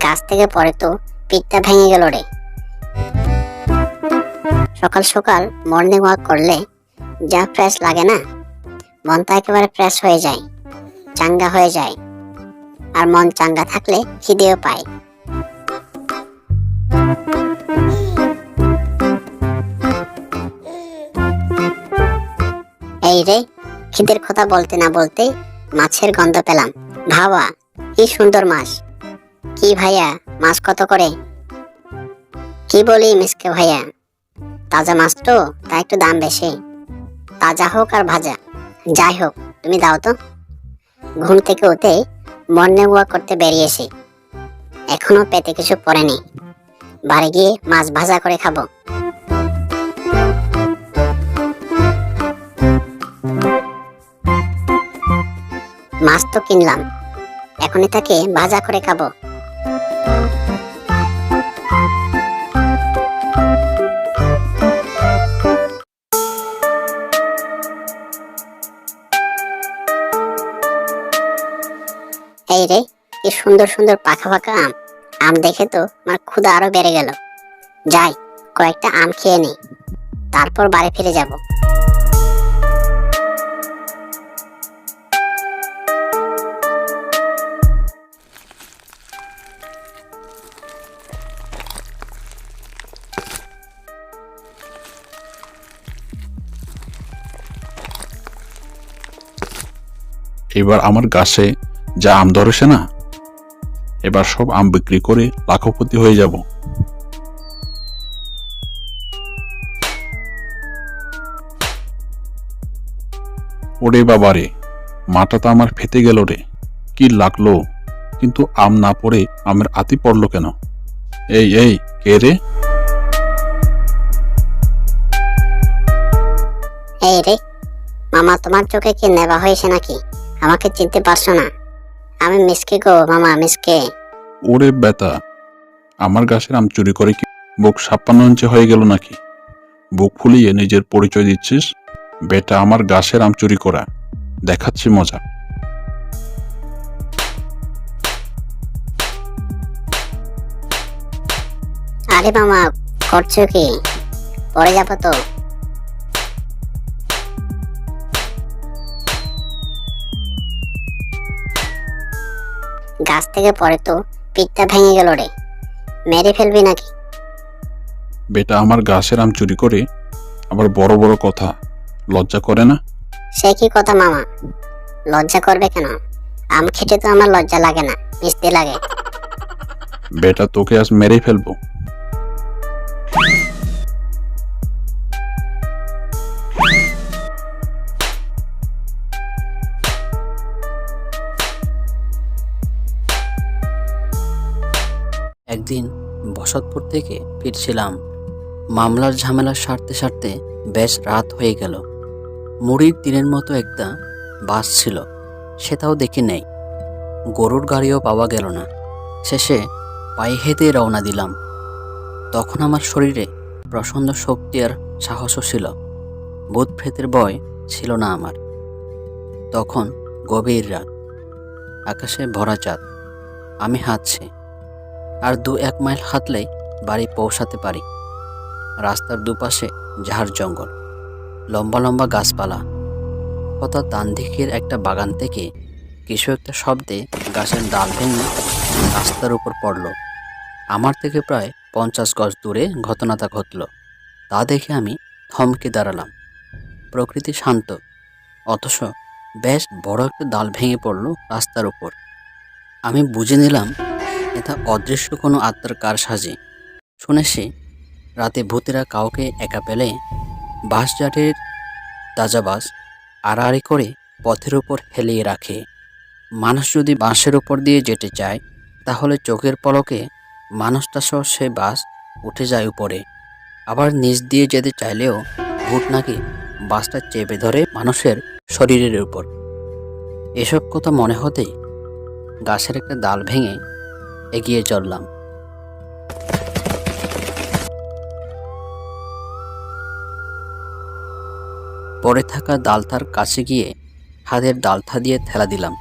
গাছ থেকে পড়ে তো পিঠটা ভেঙে গেল রে। সকাল সকাল মর্নিং ওয়াক করলে যা ফ্রেশ লাগে না, মনটা একেবারে ফ্রেশ হয়ে যায়, চাঙ্গা হয়ে যায়। আর মন চাঙ্গা থাকলে খিদেও পায়। এই রে, খিদের কথা বলতে না বলতেই মাছের গন্ধ পেলাম। ভাবা, কি সুন্দর মাছ। কি ভাইয়া, মাছ কত করে? কি বলি মিসকে ভাইয়া, তাজা মাছ তো, তাই একটু দাম বেশি। তাজা হোক আর ভাজা, যাই হোক তুমি দাও তো। ঘুম থেকে উঠে মর্নিং ওয়াক করতে বেরিয়েছি, এখনো পেটে কিছু পড়েনি। বাড়ি গিয়ে মাছ ভাজা করে খাবো। মাছ তো কিনলাম, এখনই তাকে ভাজা করে খাবো। এই রে, কি সুন্দর সুন্দর পাকা পাকা আম। আম দেখে তো আমার ক্ষুধা আরো বেড়ে গেল। যাই, কয়েকটা আম খেয়ে নিই, তারপর বাড়ি ফিরে যাব। এবার আমার গাছে যা আম ধরেছে না, এবার সব আম বিক্রি করে লাখপতি হয়ে যাব। ওরে বাবারে, মাটা তো আমার ফেটে গেল রে। কি লাগলো, কিন্তু আম না পড়ে আমের আতি পড়লো কেন? এই এই, কে রে? এই রে মামা, তোমার চোখে কি নেবা হয়েছে নাকি? আমাকে চিনতে পারছো না? আমি মিসকে গো মামা, মিসকে। ওরে বেটা, আমার গাছের আম চুরি করে কি বুক 56 ইঞ্চি হয়ে গেল নাকি? বুক ফুলিয়ে নিজের পরিচয় দিচ্ছিস? বেটা, আমার গাছের আম চুরি করা, দেখাচ্ছি মজা। আরে মামা, করছো কি? পড়ে যাবো তো। গাছ থেকে পড়ে তো পিঠটা ভেঙে গেল রে। মেরে ফেলবি নাকি? বেটা, আমার গাছের আম চুরি করে আবার বড় বড় কথা, লজ্জা করে না? সে কি কথা মামা, লজ্জা করবে কেন? আম খেতে তো আমার লজ্জা লাগে না, মিষ্টি লাগে। বেটা, তোকে আজ মেরেই ফেলবো। একদিন বসতপুর থেকে ফিরছিলাম। মামলার ঝামেলা সারতে সারতে বেশ রাত হয়ে গেল। মুড়ির দিনের মতো একটা বাস ছিল, সেটাও দেখি নেই। গরুর গাড়িও পাওয়া গেল না। শেষে পায়ে হেঁটে রওনা দিলাম। তখন আমার শরীরে প্রচণ্ড শক্তি আর সাহসও ছিল। ভূত প্রেতের ভয় ছিল না আমার। তখন গভীর রাত, আকাশে ভরা চাঁদ। আমি হাঁটছি, আর 2-1 মাইল হাঁটলেই বাড়ি পৌঁছাতে পারি। রাস্তার দুপাশে ঝাড় জঙ্গল, লম্বা লম্বা গাছপালা। হঠাৎ ডান দিকের একটা বাগান থেকে কিছু একটা শব্দে গাছের ডাল ভেঙে রাস্তার উপর পড়ল। আমার থেকে প্রায় 50 গজ দূরে ঘটনাটা ঘটল। তা দেখে আমি থমকে দাঁড়ালাম। প্রকৃতি শান্ত, অথচ বেশ বড় একটা ডাল ভেঙে পড়ল রাস্তার উপর। আমি বুঝে নিলাম এটা অদৃশ্য কোনো আত্মার কারসাজি। শুনেছি রাতে ভূতেরা কাউকে একা পেলে বাঁশঝাড়ের তাজা বাঁশ আড়াআড়ি করে পথের উপর হেলিয়ে রাখে। মানুষ যদি বাঁশের উপর দিয়ে যেতে চায়, তাহলে চোখের পলকে মানুষটা সহ সে বাঁশ উঠে যায় উপরে। আবার নিচ দিয়ে যেতে চাইলেও ভূত নাকি বাঁশটা চেপে ধরে মানুষের শরীরের উপর। এসব কথা মনে হতেই গাছের একটা ডাল ভেঙে এগিয়ে চললাম। পড়ে থাকা ডালটার কাছে গিয়ে হাতের ডালটা দিয়ে ঠেলা দিলাম।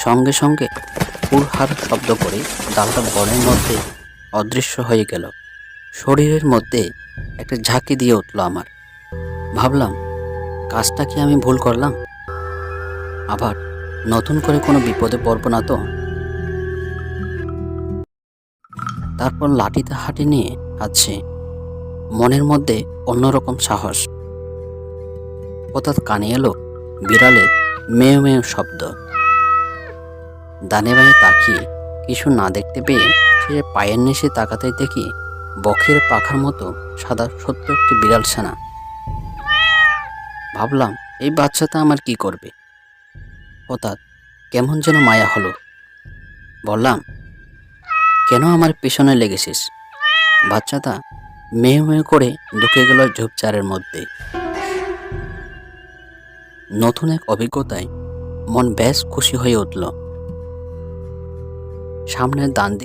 সঙ্গে সঙ্গে হুড়হাড় শব্দ করে ডালটা বনের মধ্যে অদৃশ্য হয়ে গেল। শরীরের মধ্যে একটা ঝাঁকি দিয়ে উঠল আমার। ভাবলাম, কাজটা কি আমি ভুল করলাম? আবার নতুন করে কোনো বিপদে পড়ব না তো? তারপর লাঠিতে হাঁটি নিয়ে আছে, মনের মধ্যে অন্যরকম সাহস। হঠাৎ কানে এলো বিড়ালের মেয় মেয় শব্দ। ডানে বাঁয়ে তাকিয়ে কিছু না দেখতে পেয়ে সে পায়ের নিচে তাকাতেই দেখি বকের পাখার মতো সাদা ছোট্ট একটি বিড়াল ছানা। ভাবলাম, এই বাচ্চাটা আমার কি করবে? হঠাৎ কেমন যেন মায়া হলো। বললাম, কেন আমার পেছনে লেগেছিস? বাচ্চাটা মেয়ে মেয়ে করে ঢুকে গেল ঝোপঝাড়ের মধ্যে। নতুন এক অভিজ্ঞতায় মন বেশ খুশি হয়ে উঠল। সামনের ডান দিকে